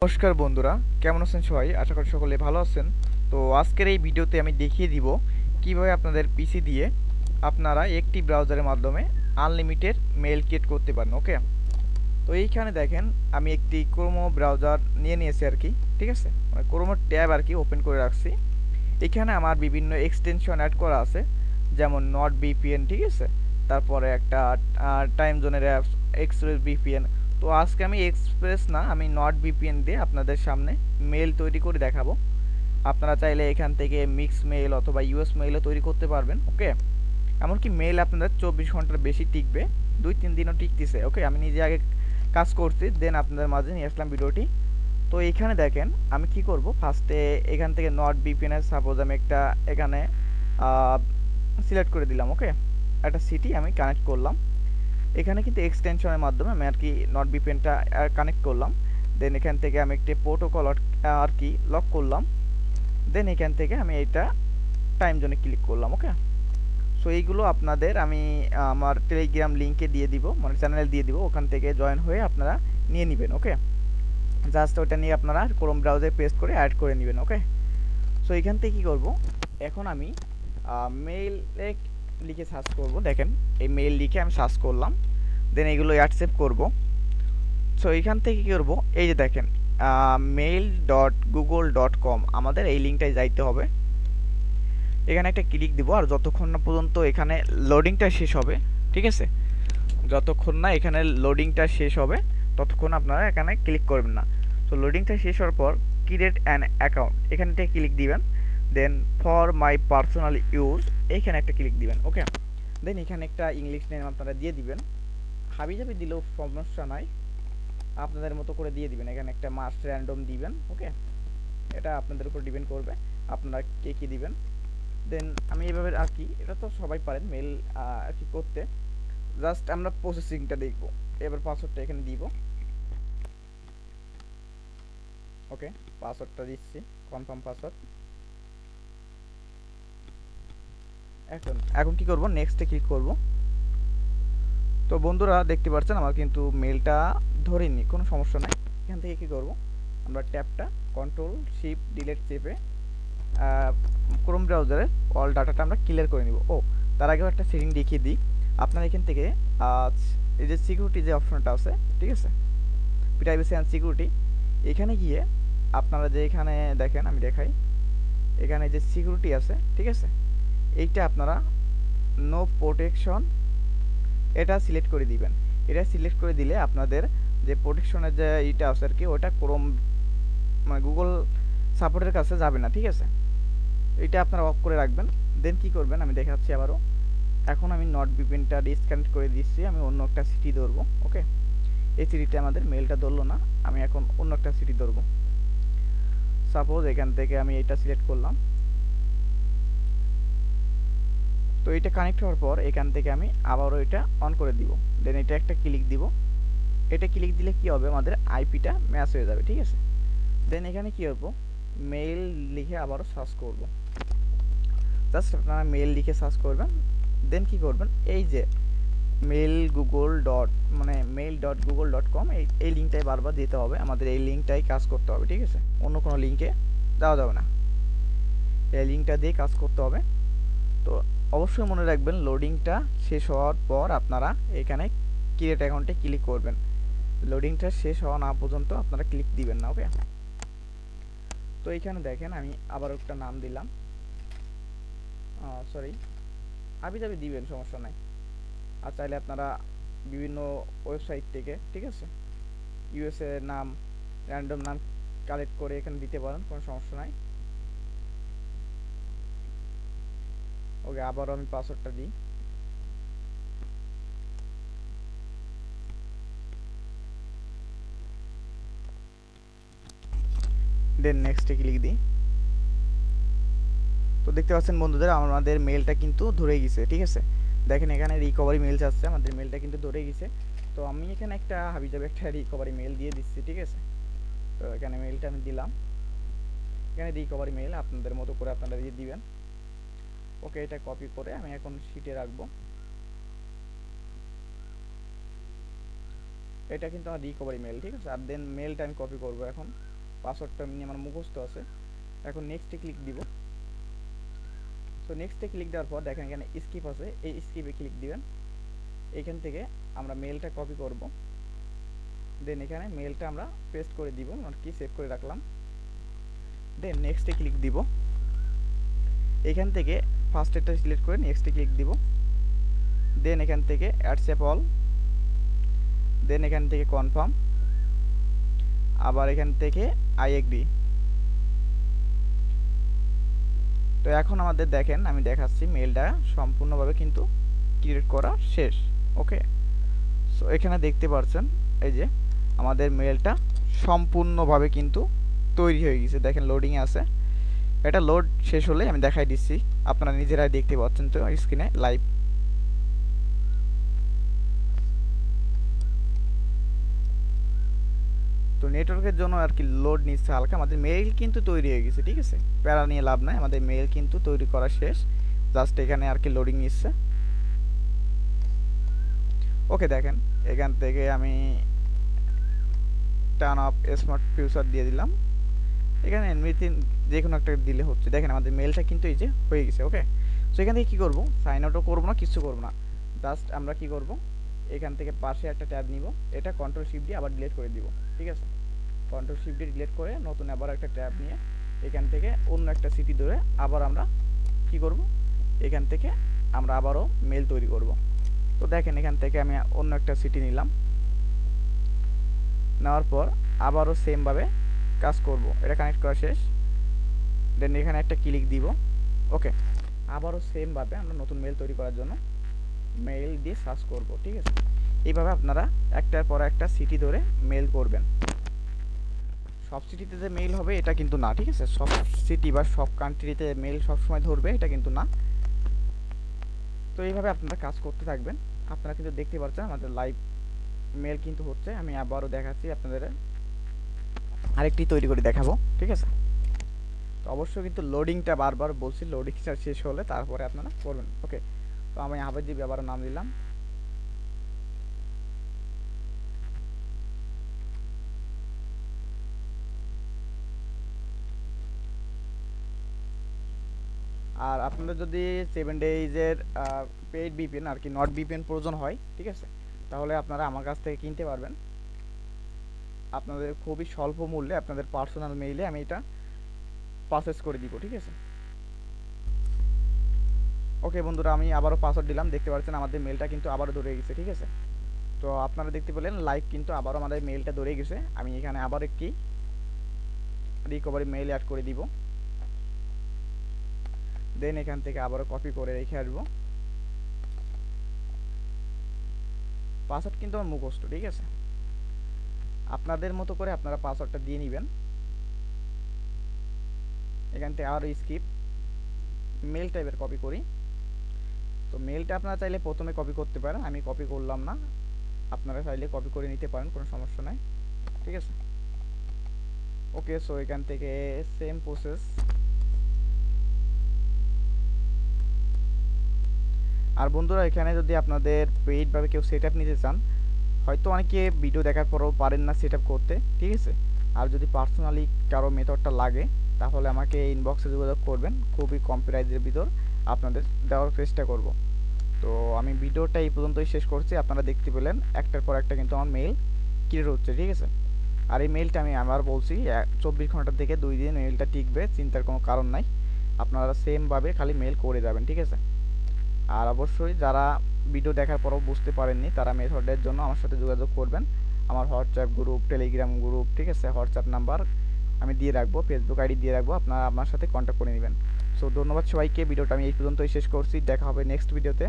নমস্কার বন্ধুরা, কেমন আছেন সবাই? আশা করি সকলে ভালো আছেন। তো আজকের এই ভিডিওতে আমি দেখিয়ে দিব কিভাবে আপনাদের পিসি দিয়ে আপনারা একটি ব্রাউজারের মাধ্যমে আনলিমিটেড মেইল ক্রিয়েট করতে পারেন। ওকে, তো এইখানে দেখেন আমি একটি ক্রোমো ব্রাউজার নিয়ে নিয়েছি আর কি, ঠিক আছে, মানে ক্রোমো ট্যাব আর কি ওপেন করে রাখছি। এখানে আমার বিভিন্ন এক্সটেনশন অ্যাড করা আছে, যেমন নট ভিপিএন, ঠিক আছে, তারপরে একটা টাইম জোনের অ্যাপস, এক্সপ্রেস ভিপিএন। তো আজকে আমি এক্সপ্রেস না, আমি নট ভিপিএন দিয়ে আপনাদের সামনে মেল তৈরি করে দেখাবো। আপনারা চাইলে এখান থেকে মিক্স মেইল অথবা ইউএস মেইলও তৈরি করতে পারবেন। ওকে, এমনকি মেইল আপনাদের 24 ঘন্টার বেশি টিকবে, 2-3 দিনও টিকতেছে। ওকে, আমি নিজে আগে কাজ করছি, দেন আপনাদের মাঝে নিয়ে আসলাম ভিডিওটি। তো এখানে দেখেন আমি কি করব, ফার্স্টে এখান থেকে নট ভিপিএনের সাপোজ আমি একটা এখানে সিলেক্ট করে দিলাম। ওকে, একটা সিটি আমি কানেক্ট করলাম। এখানে কিন্তু এক্সটেনশনের মাধ্যমে আমি আর কি নট ভিপিএনটা কানেক্ট করলাম। দেন এখান থেকে আমি একটি প্রোটোকল আর কি লক করলাম। দেন এখান থেকে আমি এটা টাইম জোনে ক্লিক করলাম। ওকে, সো এইগুলো আপনাদের আমি আমার টেলিগ্রাম লিঙ্কে দিয়ে দিব, মানে চ্যানেলে দিয়ে দিব, ওখান থেকে জয়েন হয়ে আপনারা নিয়ে নেবেন। ওকে, জাস্ট ওটা নিয়ে আপনারা ক্রোম ব্রাউজারে পেস্ট করে অ্যাড করে নেবেন। ওকে, সো এখান থেকে কী করব, এখন আমি মেইলে লিখে সার্চ করব। দেখেন এই মেইল লিখে আমি সার্চ করলাম, দেন এগুলো অ্যাকসেপ্ট করব। সো এখান থেকে কী করব, এই যে দেখেন mail.google.com, আমাদের এই লিঙ্কটায় যাইতে হবে। এখানে একটা ক্লিক দিব, আর যতক্ষণ না পর্যন্ত এখানে লোডিংটা শেষ হবে, ঠিক আছে, যতক্ষণ না এখানে লোডিংটা শেষ হবে ততক্ষণ আপনারা এখানে ক্লিক করবেন না। তো লোডিংটা শেষ হওয়ার পর ক্রিয়েট অ্যান অ্যাকাউন্ট এখানে একটা ক্লিক দিবেন, দেন ফর মাই পার্সোনাল ইউজ এইখানে একটা ক্লিক দিবেন। ওকে, দেন এখানে একটা ইংলিশ নেম আপনারা দিয়ে দিবেন, হাবিজাবি দিলেও সমস্যা নাই, আপনাদের মতো করে দিয়ে দিবেন। এখানে একটা মাস্ট র্যান্ডম দিবেন। ওকে, এটা আপনাদের উপর ডিপেন্ড করবে আপনারা কে কী দিবেন। দেন আমি এভাবে আর কি, এটা তো সবাই পারেন মেল আর কি করতে, জাস্ট আমরা প্রসেসিংটা দেখব। এবার পাসওয়ার্ডটা এখানে দিব। ওকে, পাসওয়ার্ডটা দিচ্ছি, কনফার্ম পাসওয়ার্ড। এখন এখন কি করব, নেক্সটে ক্লিক করব। তো বন্ধুরা দেখতে পাচ্ছেন আমার কিন্তু মেলটা ধরেনি, কোনো সমস্যা নাই। এখান থেকে কি করব, আমরা ট্যাবটা কন্ট্রোল শিফট ডিলিট চেপে ক্রোম ব্রাউজারের অল ডাটাটা আমরা ক্লিয়ার করে নিব। ও, তার আগেও একটা সেটিং দেখিয়ে দিই। আপনারা এখান থেকে এই যে সিকিউরিটি যে অপশনটা আছে, ঠিক আছে, প্রাইভেসি অ্যান্ড সিকিউরিটি, এখানে গিয়ে আপনারা যে এখানে দেখেন, আমি দেখাই, এখানে যে সিকিউরিটি আছে, ঠিক আছে, এইটা আপনারা নো প্রোটেকশন এটা সিলেক্ট করে দিবেন। এটা সিলেক্ট করে দিলে আপনাদের যে প্রোটেকশনের যে এইটা আছে আর কি, ওটা ক্রোম মানে গুগল সাপোর্টের কাছে যাবে না, ঠিক আছে, এটা আপনারা অফ করে রাখবেন। দেন কি করবেন আমি দেখাচ্ছি আবারও। এখন আমি নট ভিপিএনটা ডিসকানেক্ট করে দিচ্ছি, আমি অন্য একটা সিটি ধরবো। ওকে, এই সিটিতে আমাদের মেলটা ধরলো না, আমি এখন অন্য একটা সিটি ধরবো। সাপোজ এখান থেকে আমি এটা সিলেক্ট করলাম। তো এটা কানেক্ট হওয়ার পর এখান থেকে আমি আবারও এটা অন করে দিব। দেন এটা একটা ক্লিক দিব। এটা ক্লিক দিলে কি হবে, আমাদের আইপিটা ম্যাচ হয়ে যাবে, ঠিক আছে। দেন এখানে কি করব, মেইল লিখে আবারও সার্চ করব। জাস্ট আপনারা মেইল লিখে সার্চ করবেন। দেন কি করবেন, এই যে mail.google.com এই লিঙ্কটাই বারবার দিতে হবে, আমাদের এই লিঙ্কটাই কাজ করতে হবে, ঠিক আছে, অন্য কোনো লিঙ্কে দেওয়া যাবে না, এই লিঙ্কটা দিয়ে কাজ করতে হবে। তো অবশ্যই মনে রাখবেন, লোডিংটা শেষ হওয়ার পর আপনারা এখানে ক্রিয়েট অ্যাকাউন্টে ক্লিক করবেন। লোডিংটা শেষ হওয়া না পর্যন্ত আপনারা ক্লিক দিবেন না। ওকে, তো এইখানে দেখেন আমি আবার একটা নাম দিলাম, সরি, আবিজাবি দিবেন, সমস্যা নাই। আর চাইলে আপনারা বিভিন্ন ওয়েবসাইট থেকে, ঠিক আছে, ইউএসএ নাম, র্যান্ডম নাম কালেক্ট করে এখানে দিতে পারেন, কোনো সমস্যা নাই। ওকে, আবারও আমি পাসওয়ার্ডটা দিই। দেন নেক্সটে ক্লিক দিই। তো দেখতে পাচ্ছেন বন্ধুদের, আমাদের মেলটা কিন্তু ধরে গেছে, ঠিক আছে। দেখেন এখানে রিকভারি মেল আসছে, আমাদের মেলটা কিন্তু ধরে গেছে। তো আমি এখানে একটা হাবিজাবি একটা রিকভারি মেল দিয়ে দিচ্ছি, ঠিক আছে। তো এখানে মেলটা আমি দিলাম, এখানে রিকভারি মেল আপনাদের মতো করে আপনারা দিয়ে দিবেন। ওকে, এটা কপি করে আমি এখন শিটে রাখবো। এটা কিন্তু আমার রিকভারি মেল, ঠিক আছে। আর দেন মেলটা আমি কপি করব। এখন পাসওয়ার্ডটা আমার মুখস্থ আছে। এখন নেক্সটে ক্লিক দিব। সো নেক্সটে ক্লিক দেওয়ার পর দেখেন এখানে স্কিপ আছে, এই স্কিপে ক্লিক দিবেন। এখান থেকে আমরা মেলটা কপি করব, দেন এখানে মেলটা আমরা পেস্ট করে দিব, আর কি সেভ করে রাখলাম। দেন নেক্সটে ক্লিক দিব। এখান থেকে ফার্স্টেরটা সিলেক্ট করে নেক্সটে ক্লিক দিব। দেন এখান থেকে অ্যাকসেপ্ট অল, দেন এখান থেকে কনফার্ম, আবার এখান থেকে আই এগ্রি। তো এখন আমাদের দেখেন আমি দেখাচ্ছি মেলটা সম্পূর্ণভাবে কিন্তু ক্রিয়েট করা শেষ। ওকে, সো এখানে দেখতে পাচ্ছেন এই যে আমাদের মেলটা সম্পূর্ণভাবে কিন্তু তৈরি হয়ে গেছে। দেখেন লোডিংয়ে আছে, এটা লোড শেষ হলে আমি দেখাই দিচ্ছি, আপনারা নিজেরাই দেখতে পাচ্ছেন তো স্ক্রিনে লাইভ। তো নেটওয়ার্কের জন্য আর কি লোড নিচ্ছে হালকা। আমাদের মেইল কিন্তু তৈরি হয়ে গেছে, ঠিক আছে, প্যারা নিয়ে লাভ নাই, আমাদের মেইল কিন্তু তৈরি করা শেষ। জাস্ট এখানে আর কি লোডিং নিচ্ছে। ওকে, দেখেন এখান থেকে আমি টার্ন অফ স্মার্ট ফিউচার দিয়ে দিলাম। এখানে এমনিতে যে কোনো একটা দিলে হচ্ছে। দেখেন আমাদের মেলটা কিন্তু এই যে হয়ে গেছে। ওকে, সো এখান থেকে কী করবো, সাইন আউটও করবো না, কিছু করবো না। জাস্ট আমরা কি করব, এখান থেকে পাশে একটা ট্যাব নিব, এটা কন্ট্রোল শিফট দিয়ে আবার ডিলিট করে দিব, ঠিক আছে। কন্ট্রোল শিফট দিয়ে ডিলিট করে নতুন আবার একটা ট্যাব নিয়ে এখান থেকে অন্য একটা সিটি ধরে আবার আমরা কি করব, এখান থেকে আমরা আবারও মেল তৈরি করব। তো দেখেন এখান থেকে আমি অন্য একটা সিটি নিলাম, নেওয়ার পর আবারও সেমভাবে কাজ করব। এটা কানেক্ট করা শেষ, দেন এখানে একটা ক্লিক দিব। ওকে, আবারও সেমভাবে আমরা নতুন মেল তৈরি করার জন্য মেল দিয়ে সার্চ করব, ঠিক আছে। এইভাবে আপনারা একটার পর একটা সিটি ধরে মেল করবেন। সব সিটিতে যে মেল হবে এটা কিন্তু না, ঠিক আছে। সব সিটি বা সব কান্ট্রিতে মেল সবসময় ধরবে এটা কিন্তু না। তো এইভাবে আপনারা কাজ করতে থাকবেন। আপনারা কিন্তু দেখতে পাচ্ছেন আমাদের লাইভ মেল কিন্তু হচ্ছে। আমি আবারও দেখাচ্ছি আপনাদের, আরেকটি তৈরি করে দেখাবো, ঠিক আছে। তো অবশ্যই কিন্তু লোডিংটা বারবার বলছি, লোডিংটা শেষ হলে তারপরে আপনারা করবেন। ওকে, তো আমি আবেদী আবারও নাম দিলাম। আর আপনাদের যদি 7 ডেজের পেইড ভিপিএন আর কি নট ভিপিএন প্রয়োজন হয়, ঠিক আছে, তাহলে আপনারা আমার কাছ থেকে কিনতে পারবেন। আপনাদের খুবই স্বল্প মূল্যে আপনাদের পার্সোনাল মেইলে আমি এটা প্রসেস করে দিব, ঠিক আছে। ওকে বন্ধুরা, আমি আবারও পাসওয়ার্ড দিলাম, দেখতে পাচ্ছেন আমাদের মেলটা কিন্তু আবারও ধরে গেছে, ঠিক আছে। তো আপনারা দেখতে পেলেন লাইভ কিন্তু আবারও আমাদের মেলটা ধরে গেছে। আমি এখানে আবার একটি রিকভারি মেইল অ্যাড করে দিব, দেন এখান থেকে আবারও কপি করে রেখে আসবো। পাসওয়ার্ড কিন্তু আমার মুখস্থ, ঠিক আছে। আপনাদের মতো করে আপনারা পাসওয়ার্ডটা দিয়ে নেবেন। এখান থেকে আরও স্কিপ, মেল টাইপের কপি করি। তো মেলটা আপনারা চাইলে প্রথমে কপি করতে পারেন, আমি কপি করলাম না, আপনারা চাইলে কপি করে নিতে পারেন, কোনো সমস্যা নাই, ঠিক আছে। ওকে, সো এখান থেকে সেম প্রসেস। আর বন্ধুরা, এখানে যদি আপনাদের পেইডভাবে কেউ সেট আপ নিতে চান, হয়তো অনেকে ভিডিও দেখার পরেও পারেন না সেট আপ করতে, ঠিক আছে। আর যদি পার্সোনালি কারো মেথডটা লাগে তাহলে আমাকে ইনবক্সে যোগাযোগ করবেন, খুবই কম প্রাইজের ভিতর আপনাদের দেওয়ার চেষ্টা করব। তো আমি ভিডিওটা এই পর্যন্তই শেষ করছি। আপনারা দেখতে পেলেন একটার পর একটা কিন্তু আমার মেইল ক্লিয়ার হচ্ছে, ঠিক আছে। আর এই মেইলটা আমি আবার বলছি 24 ঘন্টা থেকে 2 দিন মেইলটা টিকবে, চিন্তার কোনো কারণ নাই। আপনারা সেমভাবে খালি মেইল করে যাবেন, ঠিক আছে। আর অবশ্যই যারা ভিডিও দেখার পরও বুঝতে পারেননি তারা মেথডের জন্য আমার সাথে যোগাযোগ করবেন। আমার হোয়াটসঅ্যাপ গ্রুপ, টেলিগ্রাম গ্রুপ, ঠিক আছে, হোয়াটসঅ্যাপ নাম্বার আমি দিয়ে রাখবো, ফেসবুক আইডি দিয়ে রাখবো, আপনারা আমার সাথে কন্ট্যাক্ট করে নেবেন। সো ধন্যবাদ সবাইকে। ভিডিওটা আমি এই পর্যন্তই শেষ করছি, দেখা হবে নেক্সট ভিডিওতে।